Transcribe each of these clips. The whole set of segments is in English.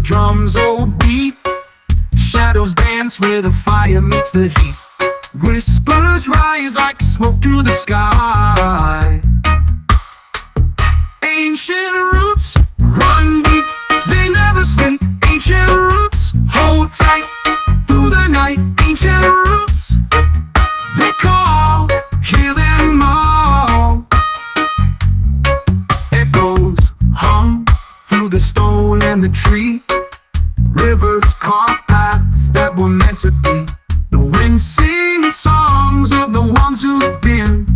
drums oh beat, shadows dance where the fire meets the heat. Whispers rise like smoke through the sky. Ancient roots run deep, they never sleep. Ancient roots hold tight through the night. Ancient roots, they call, hear them all. Echoes hum through the stone and the tree. Rivers carve paths that were meant to be. The wind sings songs of the ones who've been.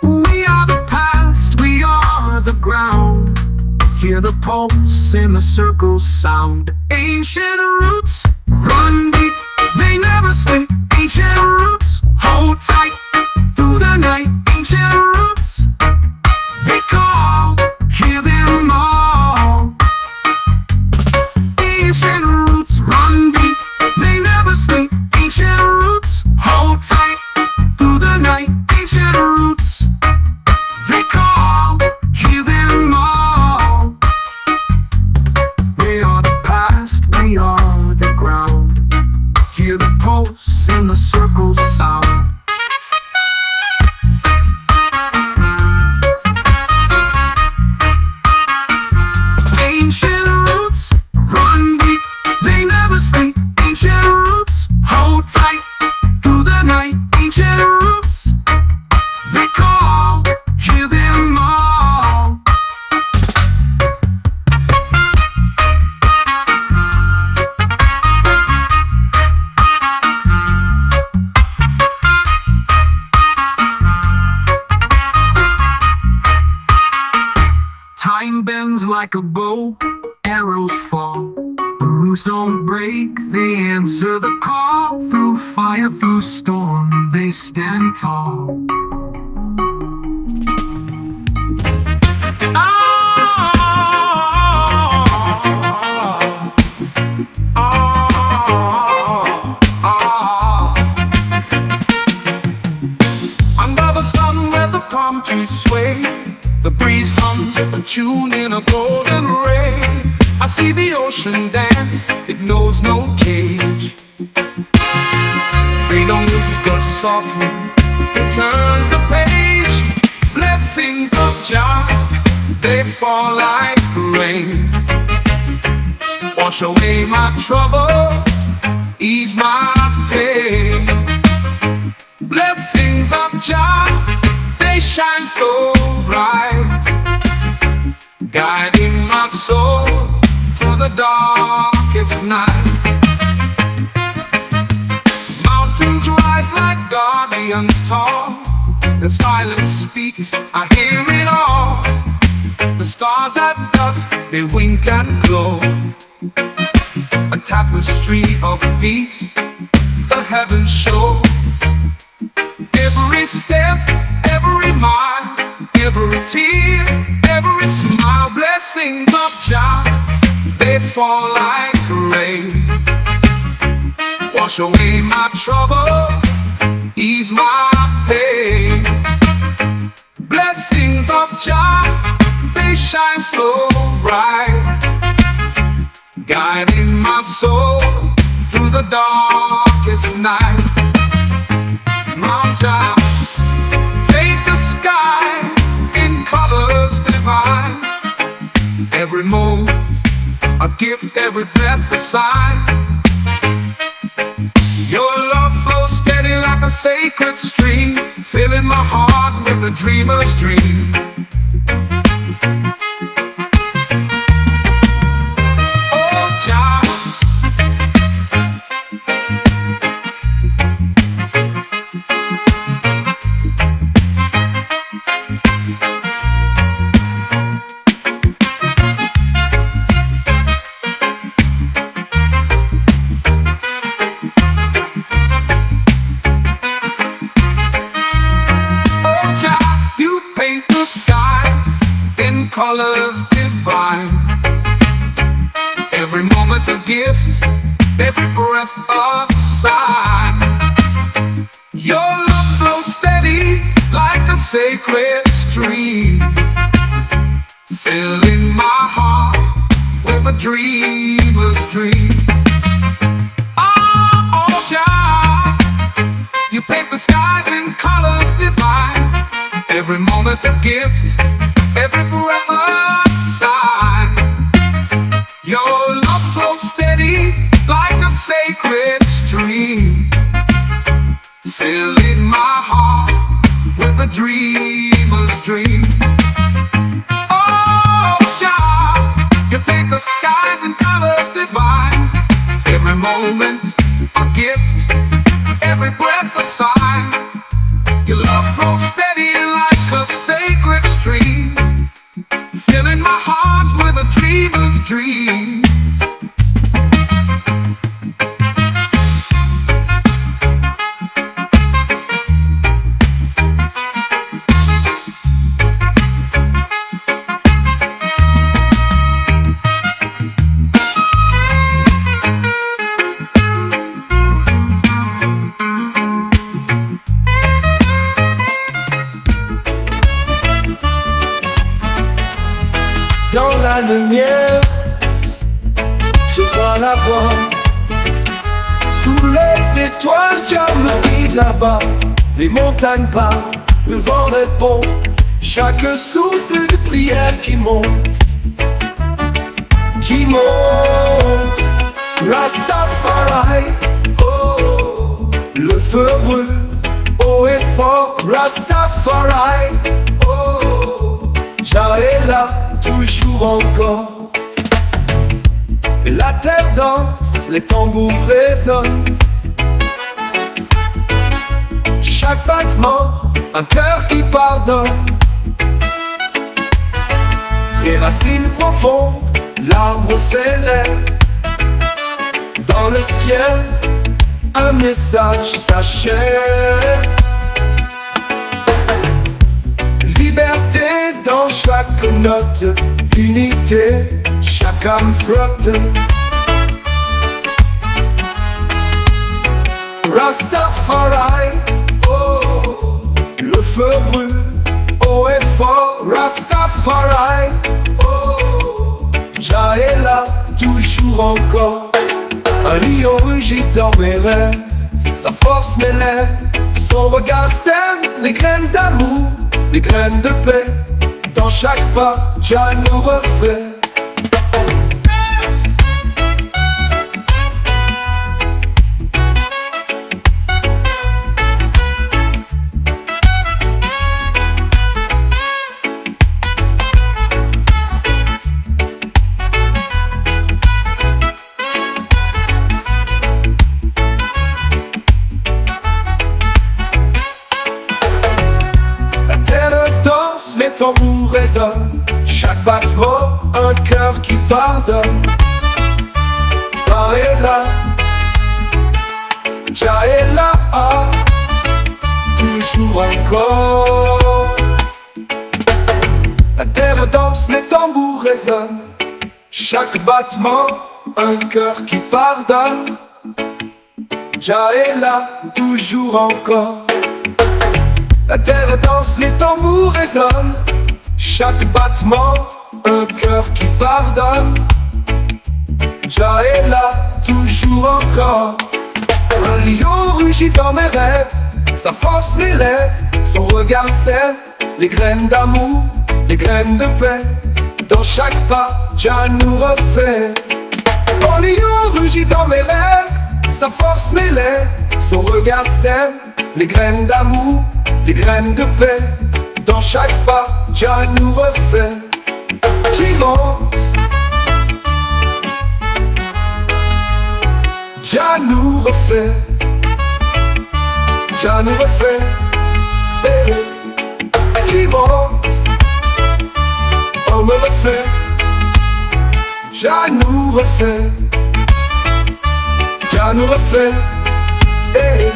We are the past, we are the ground. Hear the pulse in the circle's sound. Ancient roots run deep, they never sleep. Ancient roots hold tight through the night. Ancient roots, they call, hear them all. Ancient roots run deep, they never sleep. Ancient roots hold tight through the night. Ancient roots, they call, hear them all. We are the past, we are the ground. Hear the pulse in the circle's sound. Ancient roots run deep, they never sleep. Ancient roots hold tight through the night. Ancient roots, they call, hear them all. Time bends like a bow, arrows fall. The roots don't break, they answer the call. Through fire, through storm, they stand tall. Under the sun where the palm trees sway, the breeze hums a tune in a golden ray. I see the ocean dance, it knows no cage. Freedom whispers softly, it turns the page. Blessings of Jah, they fall like rain. Wash away my troubles, ease my pain. Blessings of Jah, they shine so bright, guiding my soul through the darkest night. Mountains rise like guardians tall. The silence speaks, I hear it all. The stars at dusk, they wink and glow. A tapestry of peace, the heavens show. Every step, every mile, every tear, every smile. Blessings of Jah, they fall like rain. Wash away my troubles, ease my pain. Blessings of Jah, they shine so bright, guiding my soul through the darkest night. Mount Jah, paint the skies in colors divine. Every moment a gift, every breath a sign. Your love flows steady like a sacred stream, filling my heart with a dreamer's dream. Oh Jah, colors divine. Every moment a gift, every breath a sign. Your love flows steady like a sacred stream, filling my heart with a dreamer's dream. Oh, Jah, you paint the skies in colors divine. Every moment a gift, every breath a sign. Your love flows steady like a sacred stream, filling my heart with a dreamer's dream. Oh, Jah, you paint the skies in colors divine. Every moment a gift, every breath a sign. Your love flows steady like a sacred stream, filling my heart with a dreamer's dream. Dans la lumière, je vois la voie. Sous les étoiles, Dieu me guide là-bas. Les montagnes parlent, le vent répond. Chaque souffle de prière qui monte, qui monte. Rastafari, oh, le feu brûle, haut et fort. Rastafari, oh, Jah est là, toujours encore. Et la terre danse, les tambours résonnent. Chaque battement, un cœur qui pardonne. Les racines profondes, l'arbre s'élève. Dans le ciel, un message s'achève. Liberté dans chaque note, unité, chaque âme flotte. Rastafari, oh, le feu brûle, haut et fort. Rastafari, oh, Jah est là, toujours encore. Un lion rugit dans mes rêves, sa force m'élève. Son regard sème les graines d'amour, les graines de paix. Dans chaque pas, Jah nous refait. Les tambours résonnent, chaque battement, un cœur qui pardonne. Jah est là, Jah est là, toujours encore. La terre danse, les tambours résonnent, chaque battement, un cœur qui pardonne. Jah est là, toujours encore. La terre danse, les tambours résonnent, chaque battement, un cœur qui pardonne. Jah est là, toujours encore. Un lion rugit dans mes rêves, sa force m'élève. Son regard sème les graines d'amour, les graines de paix. Dans chaque pas, Jah nous refait. Un lion rugit dans mes rêves, sa force m'élève. Son regard sème les graines d'amour, les graines de paix. Dans chaque pas, Jah nous refait. Qui monte, Jah nous refait. Jah nous refait. Hey. Qui monte, on me refait. Jah nous refait. Jah nous refait. Hey.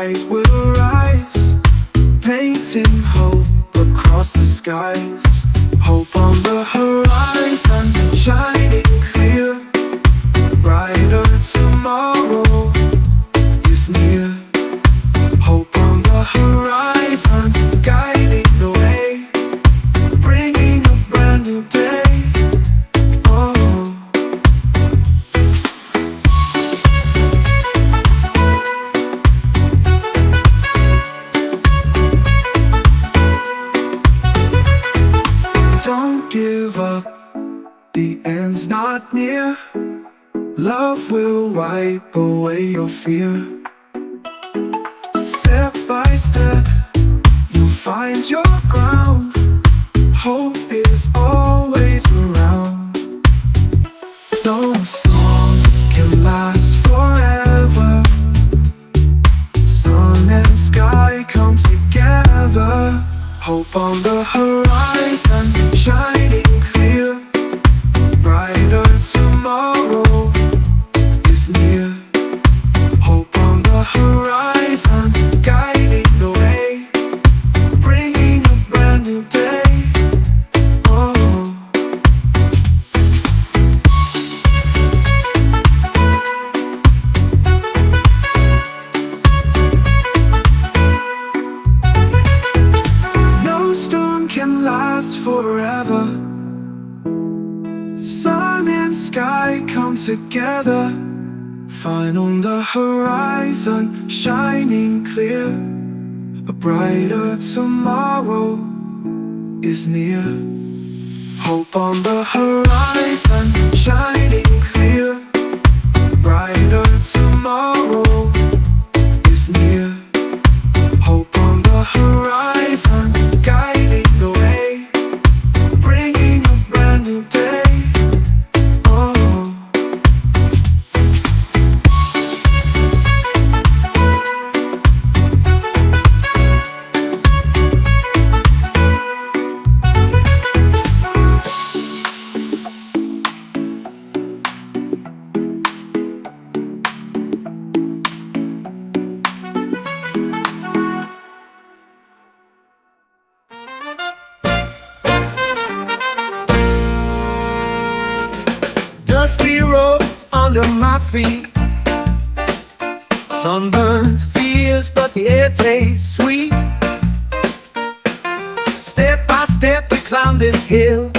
light will rise, painting hope across the skies. Hope on the horizon, shining clear. Brighter tomorrow is near. Hope on the horizon, guiding the way, bringing a brand new day. Oh, don't give up, the end's not near. Love will wipe away your fear. Step by step, you'll find your ground. Hope is always around. No storm can last forever. Sun and sky come together. Hope on the horizon, shining clear. Brighter tomorrow is near. Hope on the horizon, guiding the way, bringing a brand new day. Oh, no storm can last forever. Sun and sky come together. Find on the horizon, shining clear. A brighter tomorrow is near. Hope on the horizon, shining clear. Brighter tomorrow is near. Hope on the horizon, guiding the way, bringing a brand new day. Oh, dusty roads under my feet. Sunburns fierce, but the air tastes sweet. Step by step we climb this hill.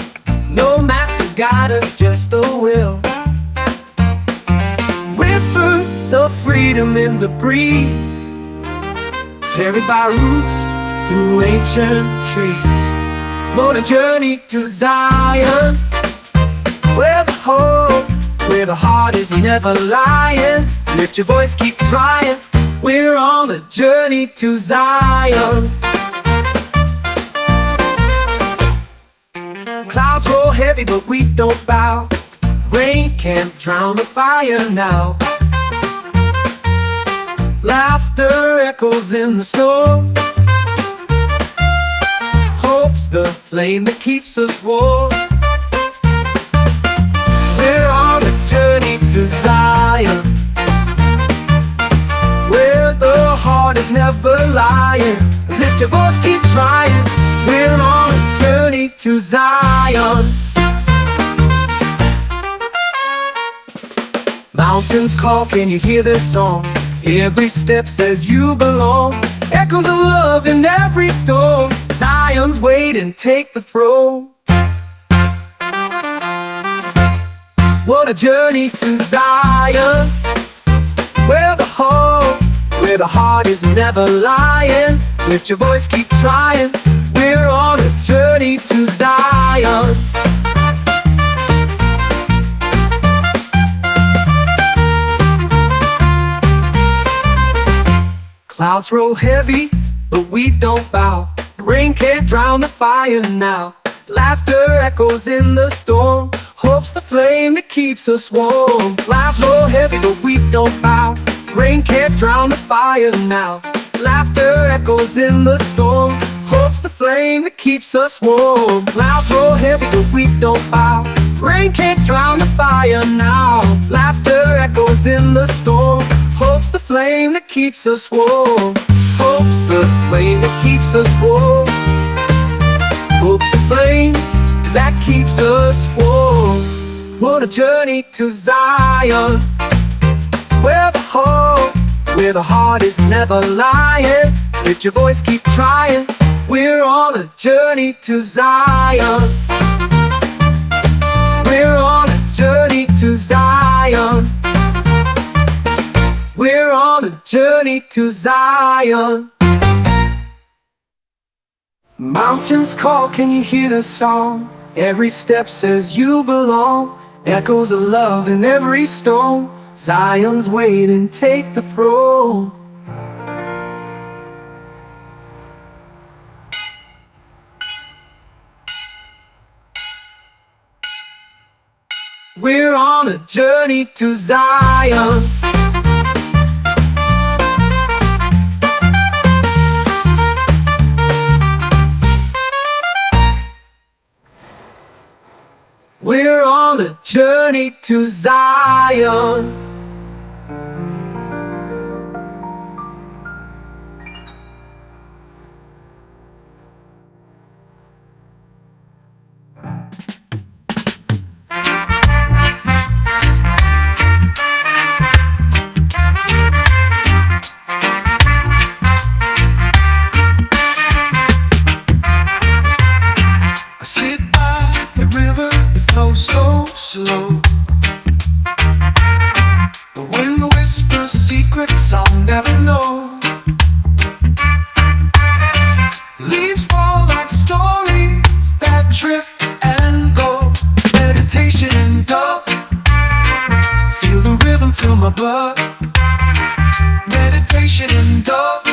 No map to guide us, just the will. Whispers of freedom in the breeze, carried by roots through ancient trees. On a journey to Zion, where the heart is never lying. Lift your voice, keep trying. We're on a journey to Zion. Clouds roll heavy, but we don't bow. Rain can't drown the fire now. Laughter echoes in the storm. Hope's the flame that keeps us warm. We're on a journey to Zion, where the heart is never lying. Lift your voice, keep trying. We're on a journey to Zion. Mountains call, can you hear this song? Every step says you belong. Echoes of love in every storm. Zion's waiting, take the throne. What a journey to Zion, where the heart is never lying. Lift your voice, keep trying. We're on a journey to Zion. Clouds roll heavy, but we don't bow. Rain can't drown the fire now. Laughter echoes in the storm. Hope's the flame that keeps us warm. Clouds roll heavy, but we don't bow. Rain can't drown the fire now. Laughter echoes in the storm. Hope's the flame that keeps us warm. Clouds roll heavy, but we don't bow. Rain can't drown the fire now. Laughter echoes in the storm. Hope's the flame that keeps us warm. Hope's the flame that keeps us warm. Hope's the flame that keeps us warm. What a journey to Zion, where the heart is never lying. Lift your voice, keep trying. We're on a journey to Zion. We're on a journey to Zion. We're on a journey to Zion. Mountains call, can you hear the song? Every step says you belong. Echoes of love in every stone. Zion's waiting, take the throne. We're on a journey to Zion. We're on a journey to Zion. I sit by the river, it flows so slow. The wind whispers secrets I'll never know. Leaves fall like stories that drift and go. Meditation in dub. Feel the rhythm fill my blood. Meditation in dub.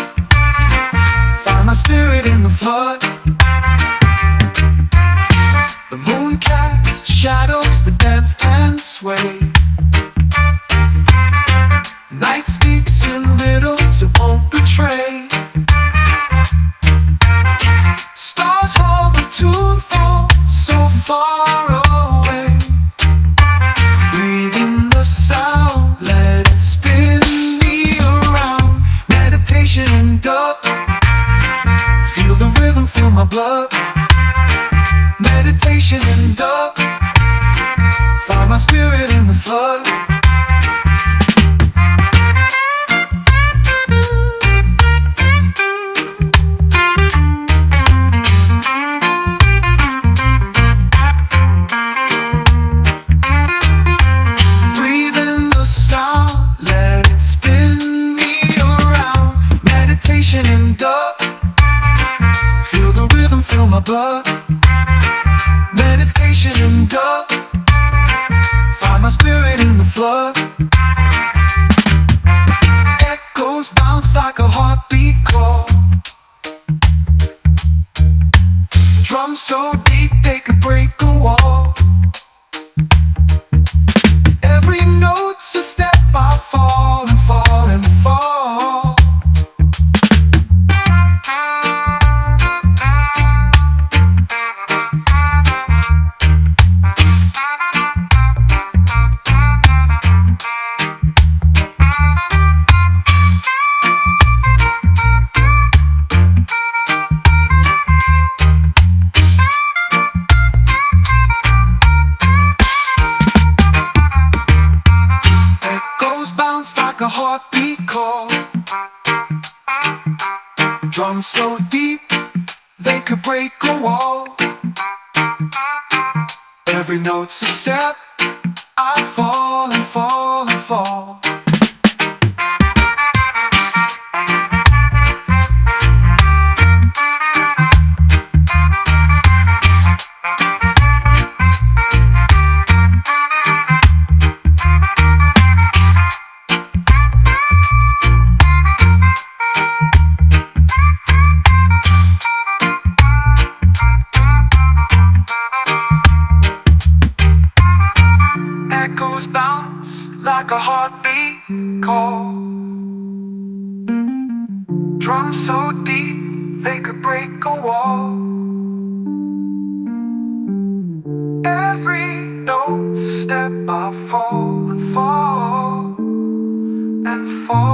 Find my spirit in the flood. The moon casts shadows that dance and sway. Night speaks in riddles it won't betray. Stars hum a tune from so far away. Breathe in the sound, let it spin me around. Meditation in dub. Feel the rhythm fill my blood. Meditation in dub. Find my spirit in the flood. Breathe in the sound, let it spin me around. Meditation in dub. Feel the rhythm fill my blood. Meditation in dub. Find my spirit in the flood. Echoes bounce like a heartbeat call. Drums so deep they could break a wall. Every note's a step I fall and fall and fall. Like a heartbeat call. Drums so deep they could break a wall. Every note's a step I fall and fall and fall. Echoes bounce like a heartbeat call. Drums so deep they could break a wall. Every note's a step I fall and fall and fall.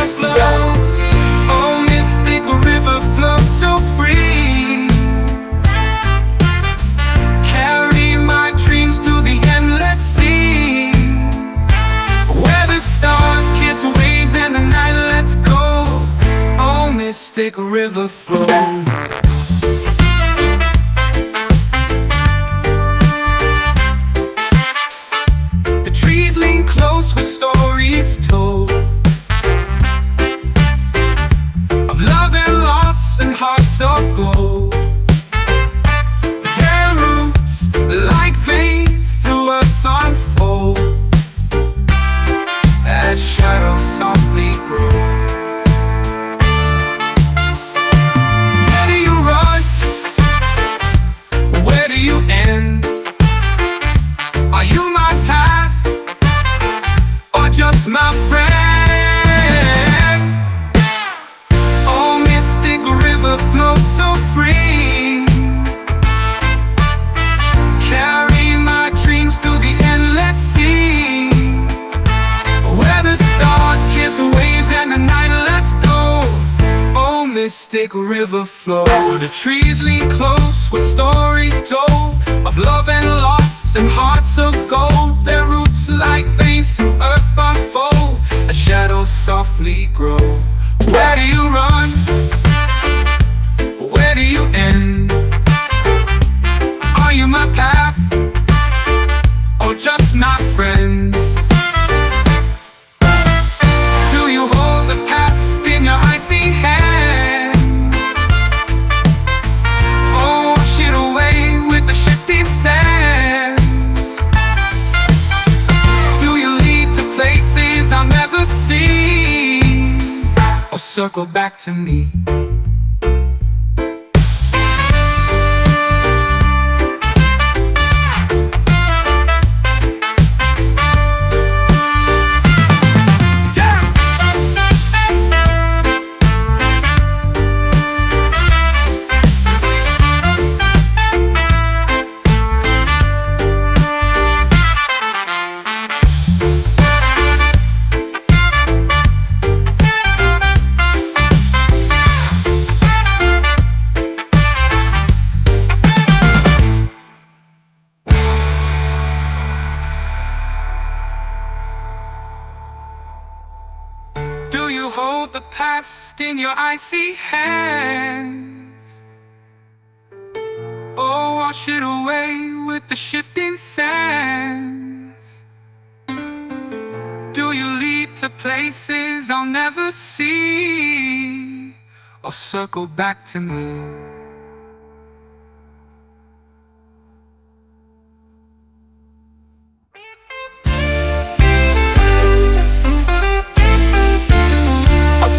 flows. Oh, mystic river flows so free. Carry my dreams to the endless sea, where the stars kiss waves and the night lets go. Oh, mystic river flow. The trees lean close with stories told of love and loss and hearts of gold. Their roots like veins through earth unfold as shadows softly grow. Where do you run? Where do you end? Are you my path or just my friend? Oh, mystic river flows so free. Carry my dreams to the endless sea, where the stars kiss waves and the night lets go. Oh, mystic river flow. The trees lean close with stories told of love and loss and hearts of gold. Their roots like veins through earth unfold as shadows softly grow. Where do you run? Where do you end? Are you my path or just my friend? Do you hold the past in your icy hand? Oh, wash it away with the shifting sands. Do you lead to places I'll never see, or circle back to me? Do you hold the past in your icy hands, or wash it away with the shifting sands? Do you lead to places I'll never see, or circle back to me?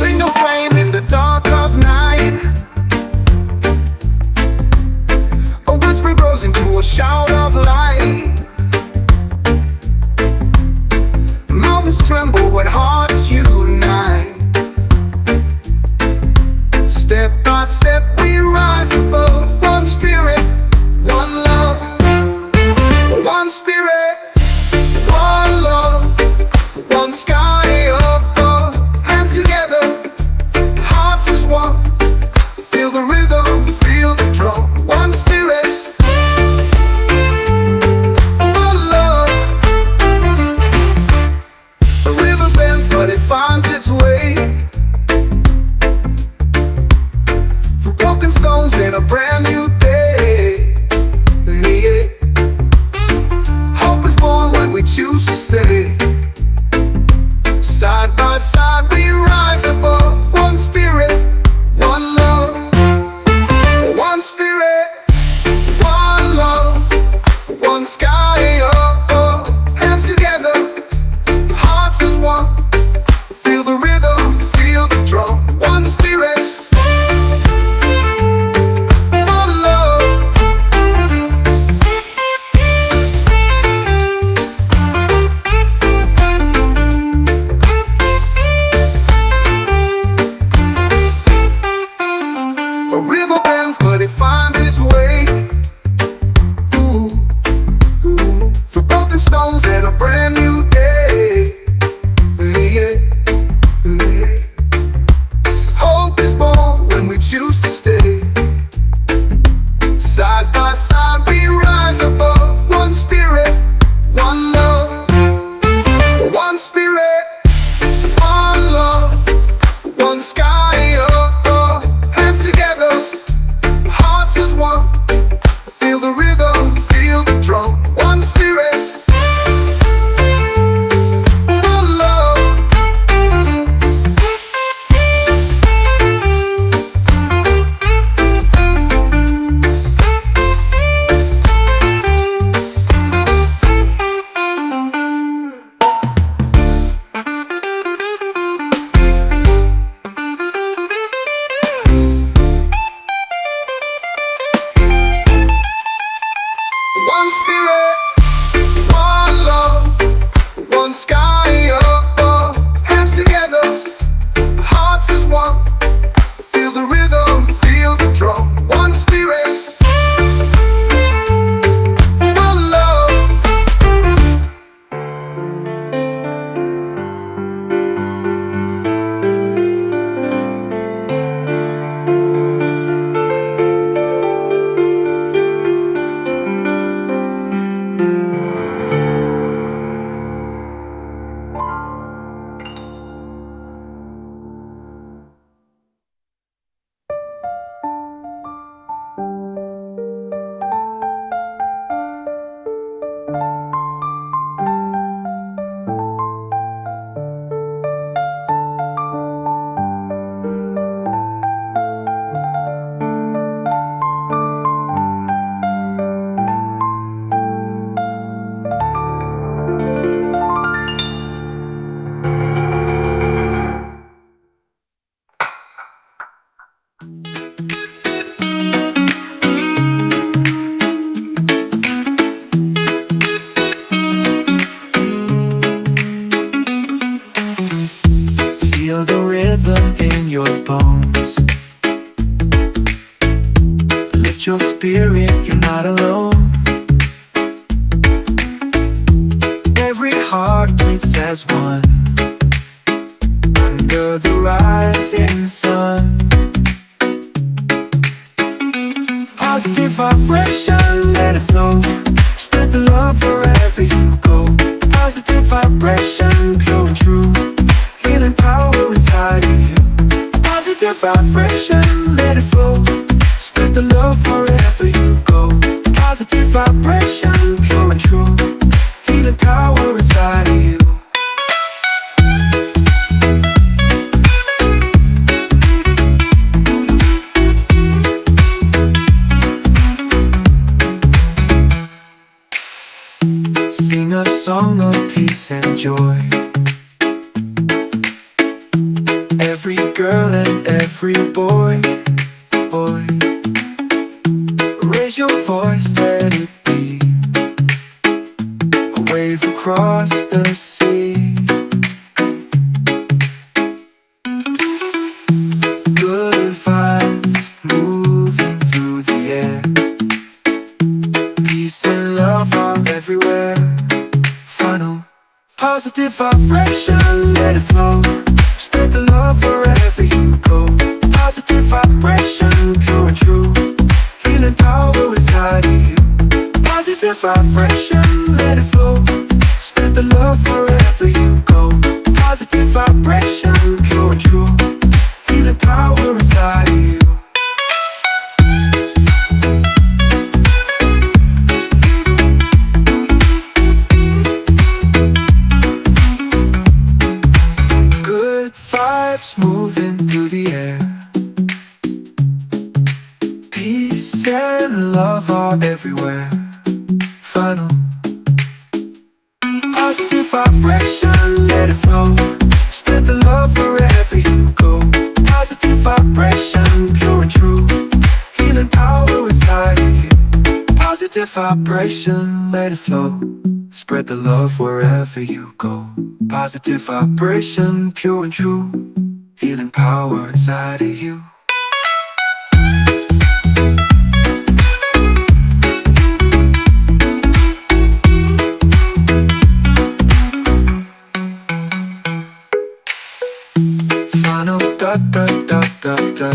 Single flame in the dark of night. A whisper grows into a shout of light. Mountains tremble when hearts unite. Step by step we rise. heart beats as one under the rising sun. Positive vibration, let it flow. Spread the love wherever you go. Positive vibration, pure and true. Healing power inside of you. Positive vibration, let it flow. Spread the love wherever you go. Positive vibration, pure and true. Healing power inside of you. Sing a song of peace and joy. Every girl and every boy, boy. Raise your voice, let it be a wave across the sea. Good vibes moving through the air. Peace and love are everywhere. Funnel positive vibration, let it flow. Spread the love wherever you go. Positive vibration, pure and true. Healing power inside of you. Positive vibration, let it flow. Spread the love wherever you go. Positive vibration, pure and true. Healing power inside of you. Good vibes moving through the air. Peace and love are everywhere. Funnel positive vibration, let it flow. Spread the love wherever you go. Positive vibration, pure and true. Healing power inside of you. Positive vibration, let it flow. Spread the love wherever you go. Positive vibration, pure and true. Healing power inside of you. Final da da da da da.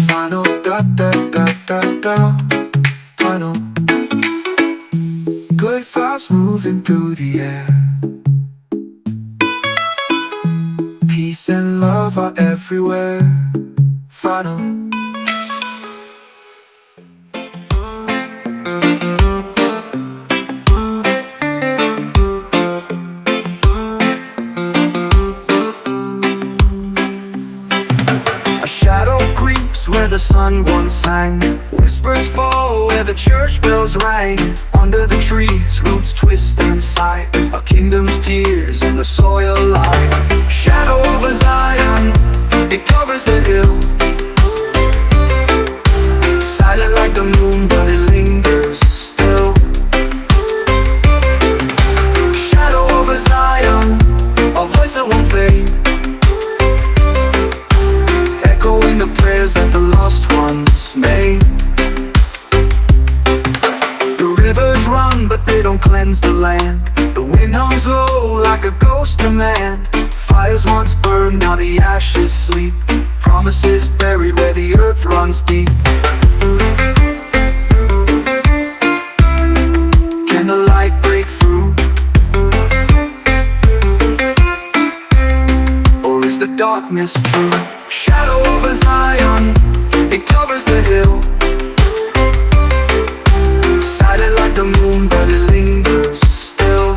Final da da da da da. Final. Good vibes moving through the air. Peace and love are everywhere. Final. A shadow creeps where the sun once sang. Whispers fall where the church bells rang. Under the trees, roots twist and sigh. A kingdom's tears in the soil lie. Shadow over Zion, it covers the hill. Silent like the moon, but it lingers still. Shadow over Zion, a voice that won't fade. Echoing the prayers that the lost ones made. Rivers run, but they don't cleanse the land. The wind hums low like a ghost command. Fires once burned, now the ashes sleep. Promises buried where the earth runs deep. Can the light break through? Or is the darkness true? Shadow over Zion, it covers the hill. Silent like the moon, but it lingers still.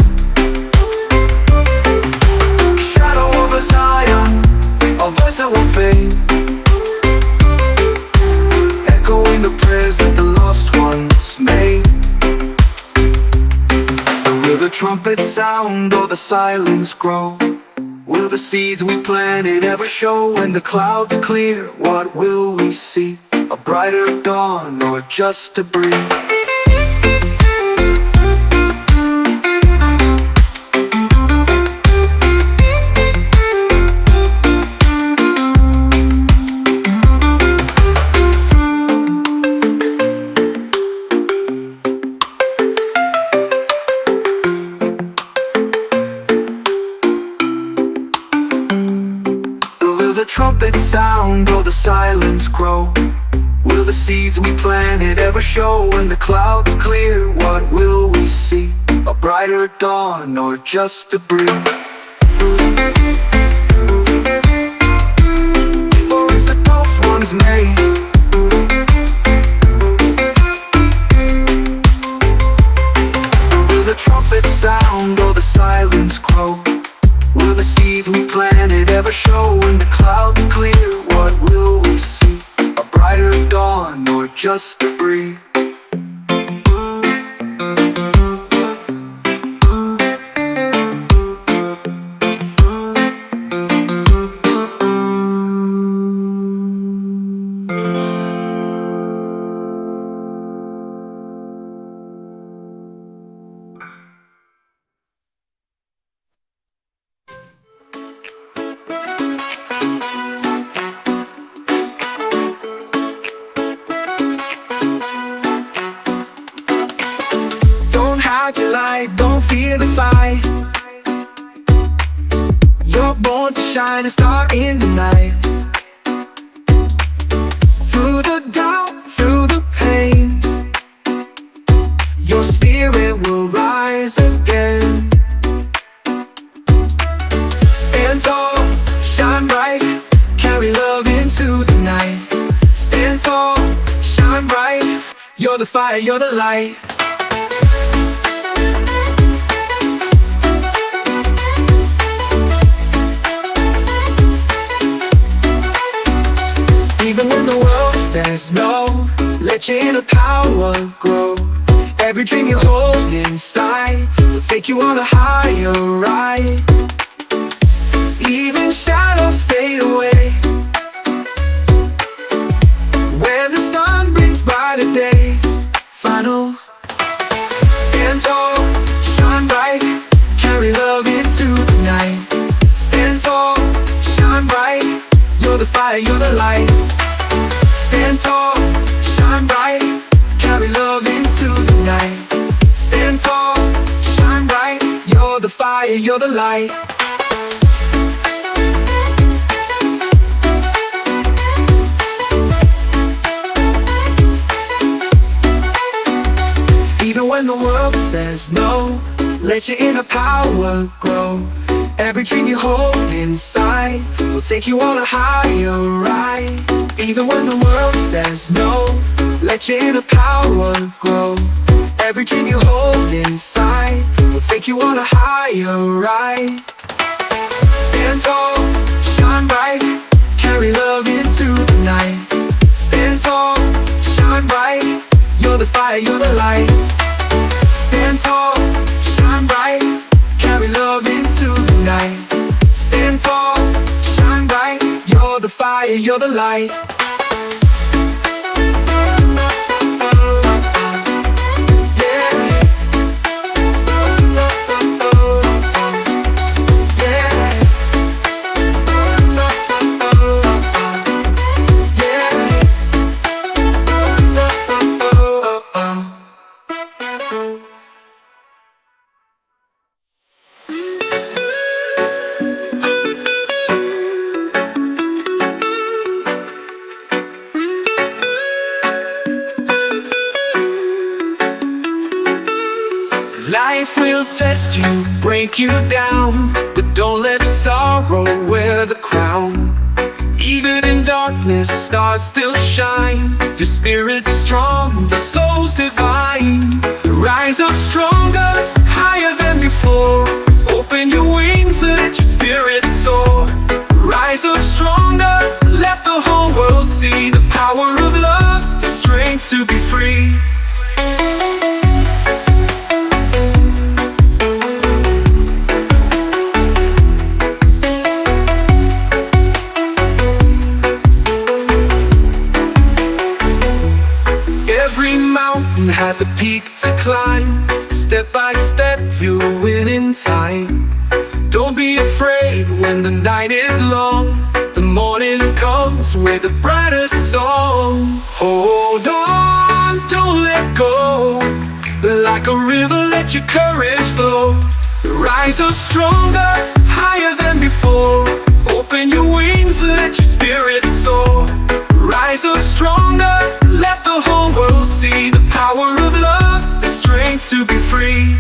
Shadow over Zion, a voice that won't fade. Echoing the prayers that the lost ones made. Will the trumpets sound or the silence grow? Will the seeds we planted ever show? When the clouds clear, what will we see? A brighter dawn or just a breeze? trumpet sound or the silence grow? Will the seeds we planted ever show? When the clouds clear, what will we see? A brighter dawn or just a breeze? Or is the tough ones made? Will the trumpet sound or the silence grow? Will the seeds we planted ever show? When the clouds clear, what will we see? A brighter dawn or just a breeze? Your light, don't fear the fight. You're born to shine a star in the night. Through the doubt, through the pain, your spirit will rise again. Stand tall, shine bright, carry love into the night. Stand tall, shine bright, you're the fire, you're the light. Even when the world says no, let your inner power grow. Every dream you hold inside will take you on a higher ride. Even shadows fade away when the sun brings brighter days. Final. Stand tall, shine bright, carry love into the night. Stand tall, shine bright, you're the fire, you're the light. Stand tall, shine bright, carry love into the night. Stand tall, shine bright, you're the fire, you're the light. Even when the world says no, let your inner power grow. Every dream you hold inside will take you on a higher ride. Even when the world says no, let your inner power grow. Every dream you hold inside will take you on a higher ride. Stand tall, shine bright, carry love into the night. Stand tall, shine bright, you're the fire, you're the light. Stand tall, shine bright, carry love into the night. Stand tall, shine bright, you're the fire, you're the light. Life will test you, break you down, but don't let sorrow wear the crown. Even in darkness, stars still shine. Your spirit's strong, your soul's divine. Rise up stronger, higher than before. Open your wings, let your spirit soar. Rise up stronger, let the whole world see the power of love, the strength to be free. Has a peak to climb. Step by step you win in time. Don't be afraid when the night is long. The morning comes with a brighter song. Hold on, don't let go. Like a river, let your courage flow. Rise up stronger, higher than before. Open your wings, let your spirit soar. Rise up stronger, let the whole world see the power of love, the strength to be free.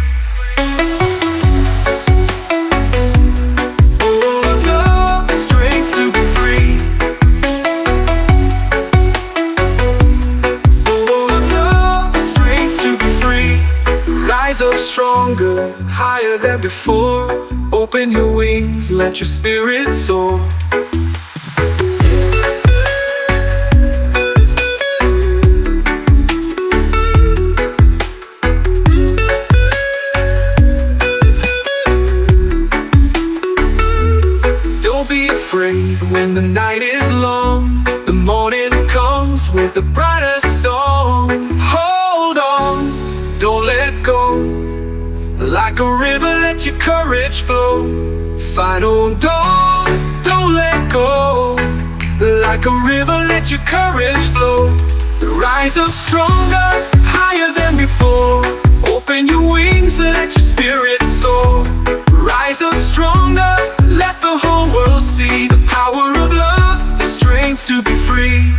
Oh, love, the strength to be free. Oh, love, the strength to be free. Rise up stronger, higher than before. Open your wings, let your spirit soar. Don't be afraid when the night is long. The morning comes with a brighter song. Hold on, don't let go. Like a river, let your courage flow. Fight on, don't let go. Like a river, let your courage flow. Rise up stronger, higher than before. Open your wings, let your spirit soar. Rise up stronger, let the whole world see the power of love, the strength to be free.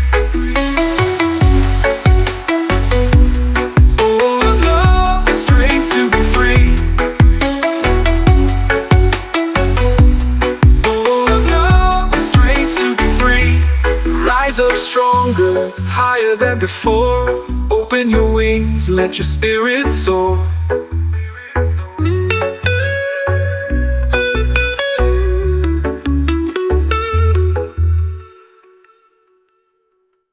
Up stronger, higher than before. Open your wings, let your spirit soar.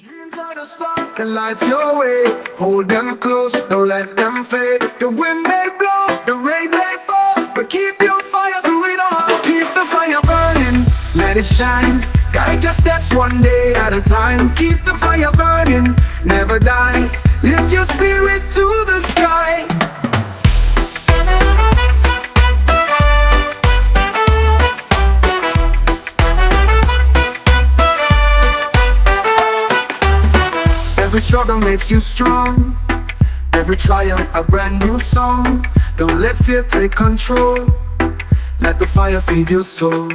Dreams are the spark that lights your way. Hold them close, don't let them fade. The wind may blow, the rain may fall, but keep your fire through it all. Keep the fire burning, let it shine. Guide your steps one day at a time. Keep the fire burning, never die. Lift your spirit to the sky. Every struggle makes you strong. Every triumph a brand new song. Don't let fear take control. Let the fire feed your soul.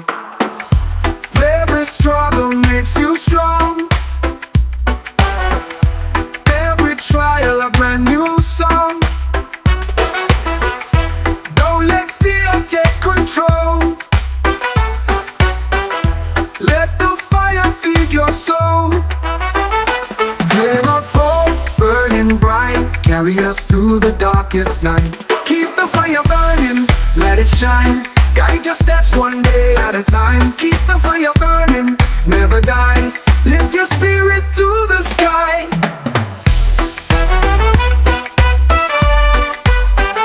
Every struggle makes you strong. Every trial a brand new song. Don't let fear take control. Let the fire feed your soul. Flame of hope burning bright, carry us through the darkest night. Keep the fire burning, let it shine. Guide your steps one day at a time. Keep the fire burning, never die. Lift your spirit to the sky.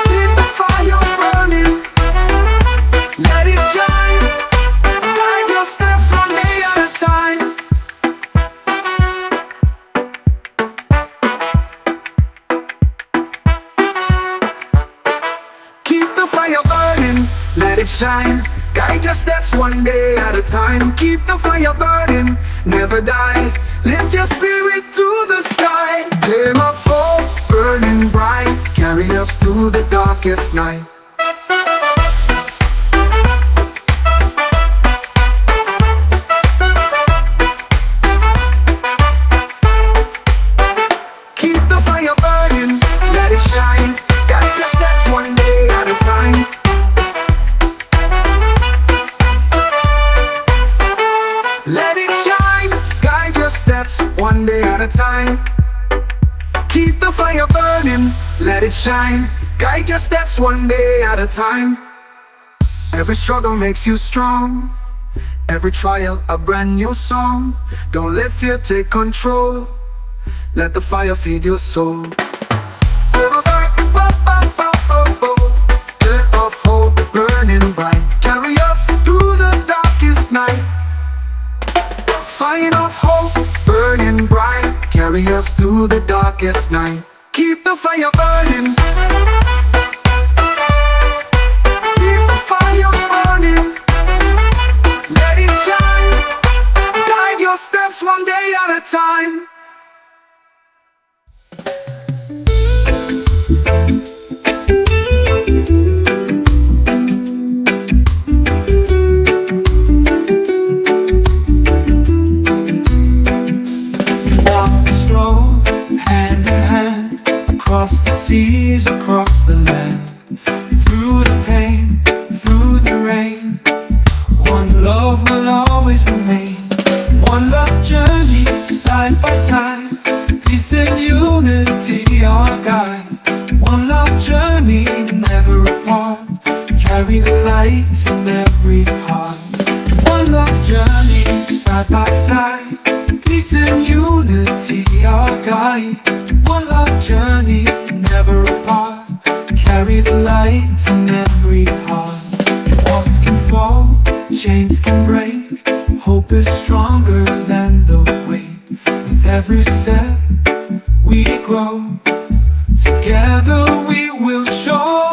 Keep the fire burning, let it shine. Guide your steps one day at a time. Keep the fire burning, let it shine. Guide your steps one day at a time. Keep the fire burning, never die. Lift your spirit to the sky. Flame of hope burning bright, carry us through the darkest night. Keep the fire burning, let it shine. Guide your steps one day at a time. Let it shine, guide your steps one day at a time. Keep the fire burning, let it shine. Guide your steps one day at a time. Every struggle makes you strong. Every trial a brand new song. Don't let fear take control. Let the fire feed your soul. Light of hope burning bright, carry us through the darkest night. Fire of hope burning bright, carry us through the darkest night. Keep the fire burning. Keep the fire burning, let it shine. Guide your steps one day at a time. the land. Through the pain, through the rain, one love will always remain. One love journey, side by side, peace and unity our guide. One love journey, never apart, carry the light in every heart. One love journey, side by side, peace and unity our guide. One love journey, never apart, carry the light in every heart. Walls can fall, chains can break, hope is stronger than the weight. With every step we grow, together we will show.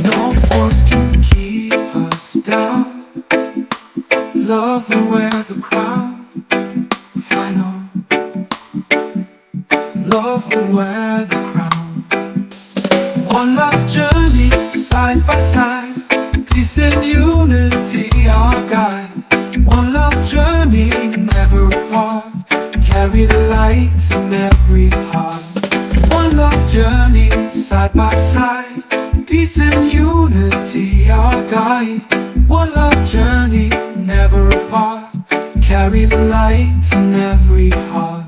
No force can keep us down. Love will wear the crown. Final. Love will wear the crown. One love journey, side by side, peace and unity our guide. One love journey, never apart, carry the light in every heart. One love journey, side by side, peace and unity our guide. One love journey, never apart, carry the light in every heart.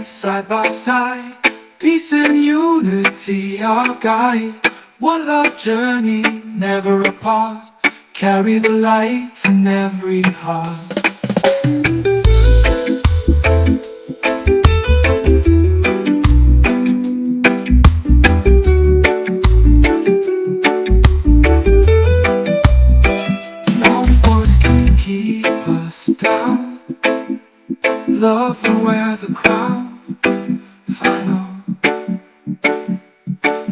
Side by side, peace and unity our guide. One love journey, never apart, carry the light in every heart. No force can keep us down. Love will wear the crown. Final.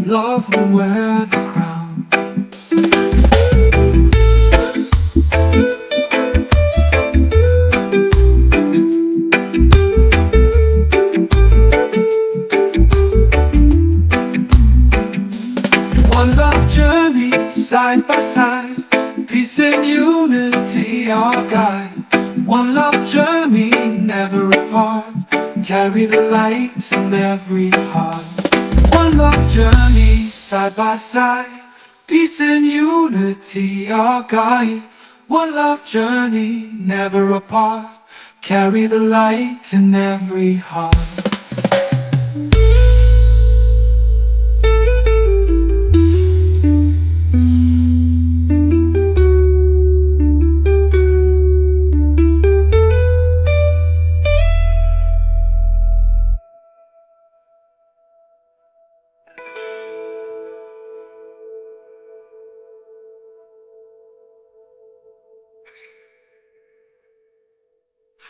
Love will wear the crown. One love journey, side by side, peace and unity our guide. One love journey, never apart, carry the light in every heart. One love journey, side by side, peace and unity our guide. One love journey, never apart, carry the light in every heart.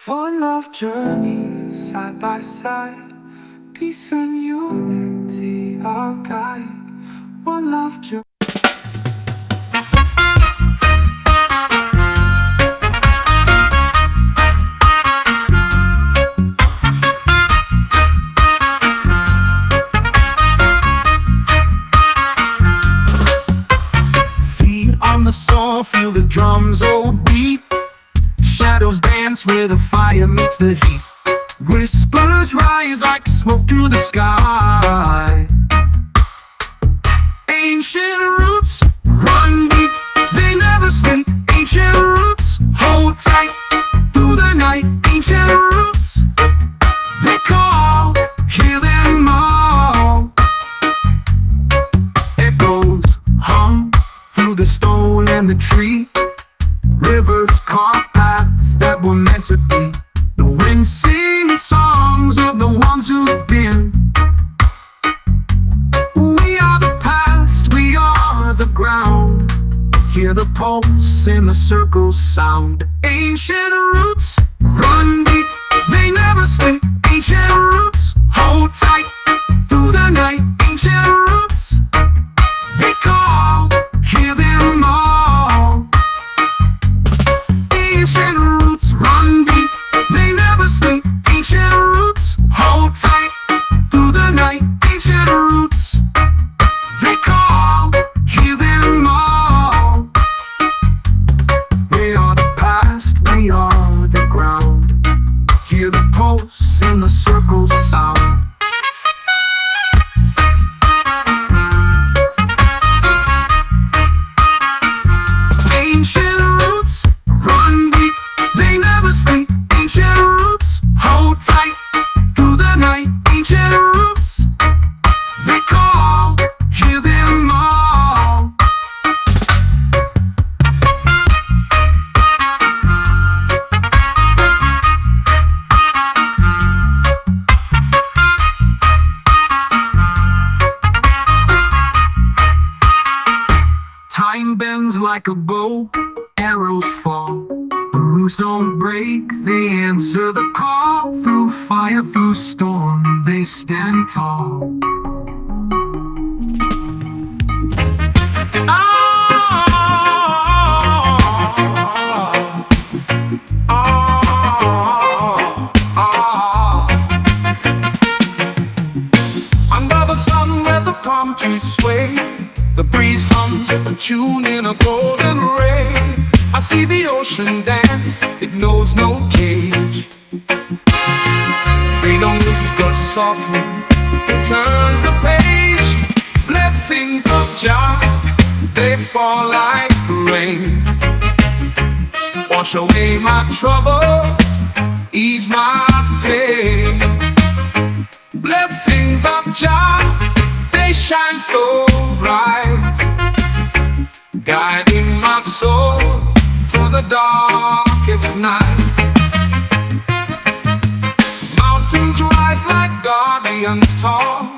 One love journey, side by side, peace and unity our guide. One love journey. Feet on the soil, feel the drums oh beat. Shadows dance where the fire meets the heat. Whispers rise like smoke through the sky. Ancient roots run deep, they never sleep. Ancient roots hold tight through the night. Ancient roots, they call, hear them all. Echoes hum through the stone and the tree. Rivers carve paths that were meant to be. The wind sings songs of the ones who've been. We are the past, we are the ground. Hear the pulse in the circle's sound. Ancient roots run deep, they never sleep. Ancient roots hold tight through the night. Ancient roots, they call, hear them all. arrows fall. The roots don't break, they answer the call. Through fire, through storm, they stand tall. Under the sun where the palm trees sway, the breeze hums a tune in a golden ray. I see the ocean dance, it knows no cage. Freedom whispers softly, it turns the page. Blessings of Jah, they fall like rain. Wash away my troubles, ease my pain. Blessings of Jah, they shine so bright, guiding my soul through the darkest night. Mountains rise like guardians tall,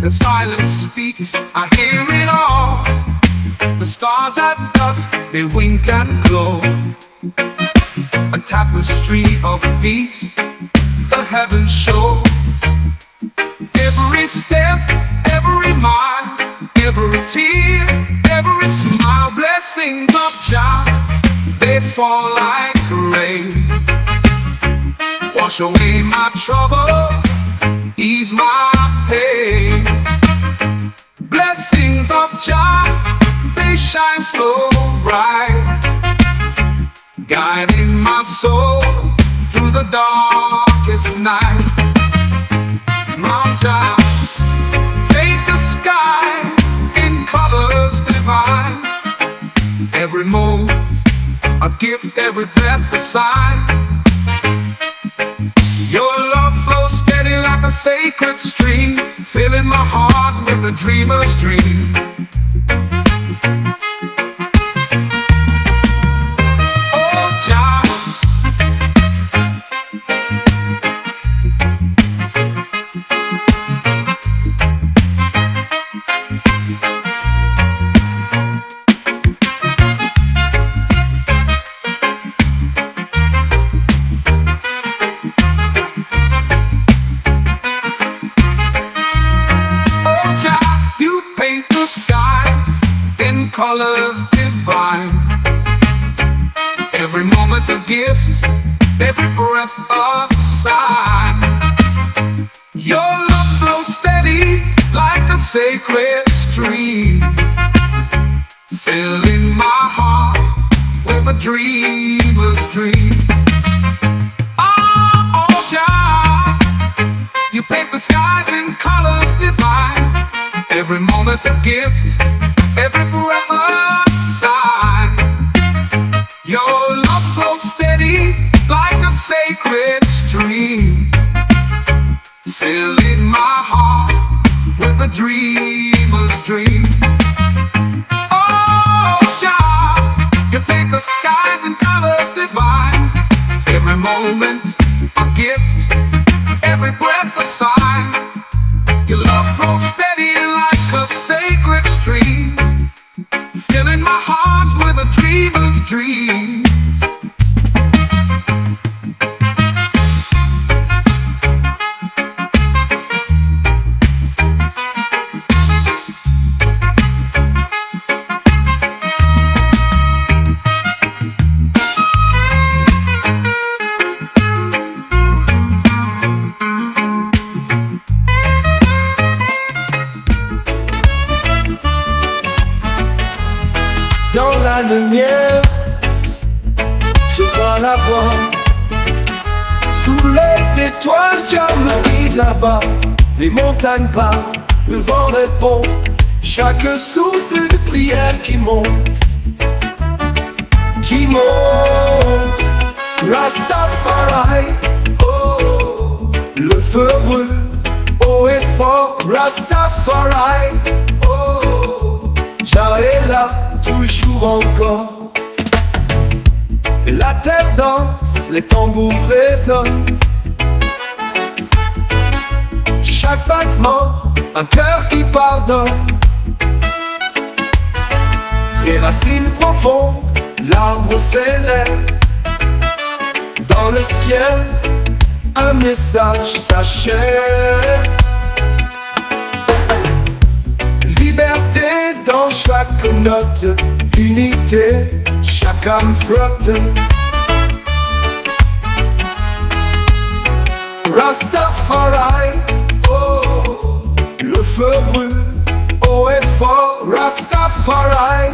the silence speaks, I hear it all. The stars at dusk, they wink and glow, a tapestry of peace the heavens show. Every step, every mile, every tear, every smile. Blessings of Jah, they fall like rain. Wash away my troubles, ease my pain. Blessings of Jah, they shine so bright, guiding my soul through the darkest night. Mount Jah, paint the skies in colors divine. Every moment a gift, every breath a sign. Your love flows steady like a sacred stream, filling my heart with a dreamer's dream. Oh Jah, colors divine. Every moment a gift, every breath a sign. Your love flows steady like a sacred stream, filling my heart with a dreamer's dream. Oh Jah, you paint the skies in colors divine. Every moment a gift, every breath a sign. Your love flows steady like a sacred stream, filling my heart with a dreamer's dream. Oh Jah, you paint the skies in colors divine. Every moment a gift, every breath a sign. Your love flows steady like a sacred stream, filling my heart with a dreamer's dream. Dans la lumière, je vois la voie. Sous les étoiles, Jah me guide là-bas. Les montagnes parlent, le vent répond. Chaque souffle de prière qui monte, qui monte. Rastafari, oh, le feu brûle, haut et fort. Rastafari, oh, Jah est là, toujours encore. Et la terre danse, les tambours résonnent. Chaque battement, un cœur qui pardonne. Les racines profondes, l'arbre s'élève. Dans le ciel, un message s'achève. Liberté dans chaque note, unité, chaque âme flotte. Rastafari, oh, le feu brûle, haut et fort. Rastafari,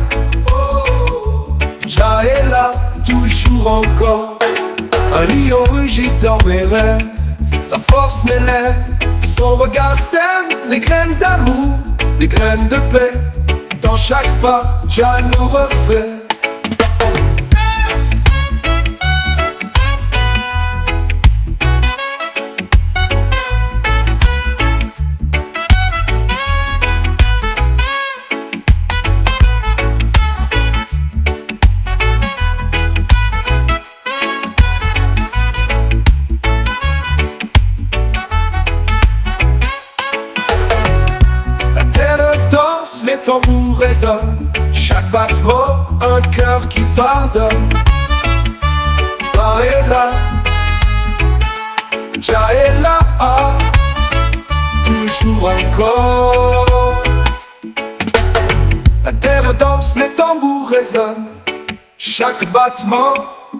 oh, Jah est là, toujours encore. Un lion rugit dans mes rêves, sa force m'élève, son regard sème les graines d'amour, les graines de paix. Dans chaque pas, Jah nous refait. Les tambours résonnent, chaque battement, un cœur qui pardonne. Jah est là, Jah est là, toujours encore. La terre danse, les tambours résonnent, chaque battement,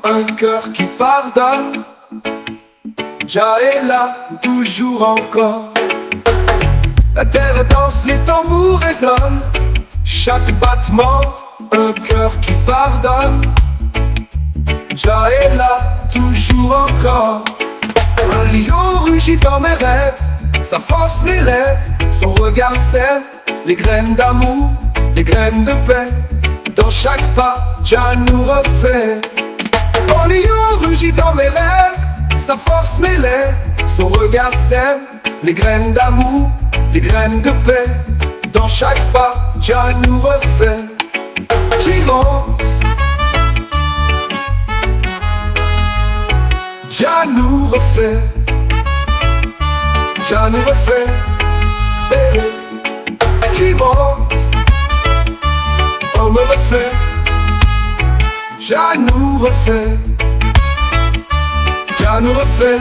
un cœur qui pardonne. Jah est là, toujours encore. La terre danse, les tambours résonnent, chaque battement, un cœur qui pardonne. Jah est là, toujours encore. Un lion rugit dans mes rêves, sa force m'élève, son regard sème les graines d'amour, les graines de paix. Dans chaque pas, Jah nous refait. Un lion rugit dans mes rêves, sa force m'élève, son regard sème les graines d'amour, les graines de paix. Dans chaque pas, Jah nous refait. J'y monte, Jah nous refait. Jah nous refait. J'y monte, on me refait. Jah nous refait. Jah nous refait.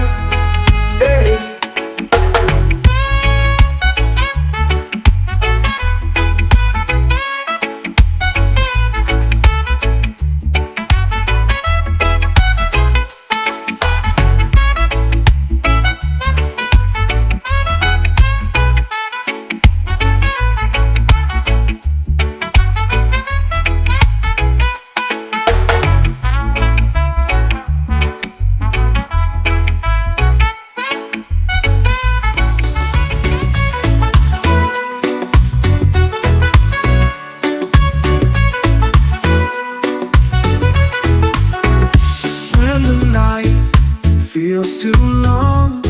Feels too long.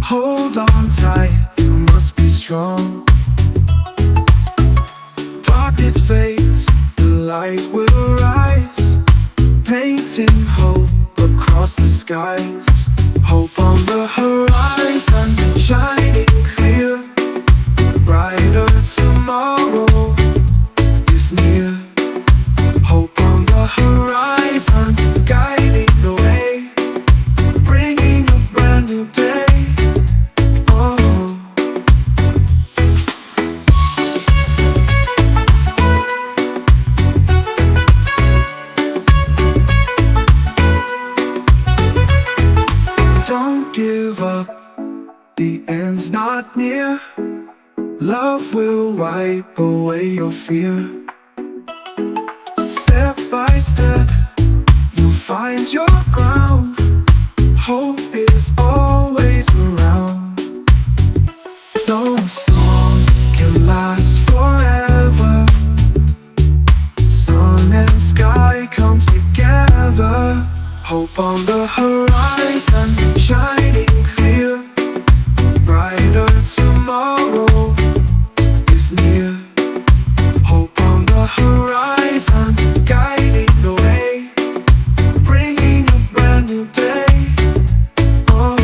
Hold on tight, you must be strong. Darkness fades, the light will rise, painting hope across the skies. Hope on the horizon, shining clear. Brighter tomorrow is near. Hope on the horizon, guiding the way, bringing a brand new day. Oh, don't give up, the end's not near. Love will wipe away your fear. Step by step, you'll find your ground. Hope is always around. No storm can last forever. Sun and sky come together. Hope on the horizon, shining clear. Brighter tomorrow is near. Hope on the horizon, guiding the way, bringing a brand new day. Oh,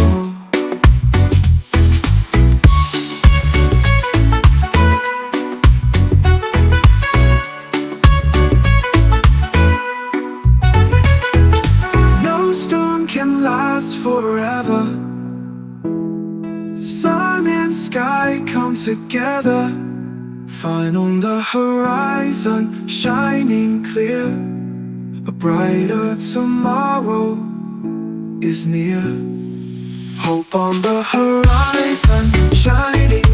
together, fine on the horizon, shining clear. A brighter tomorrow is near. Hope on the horizon, shining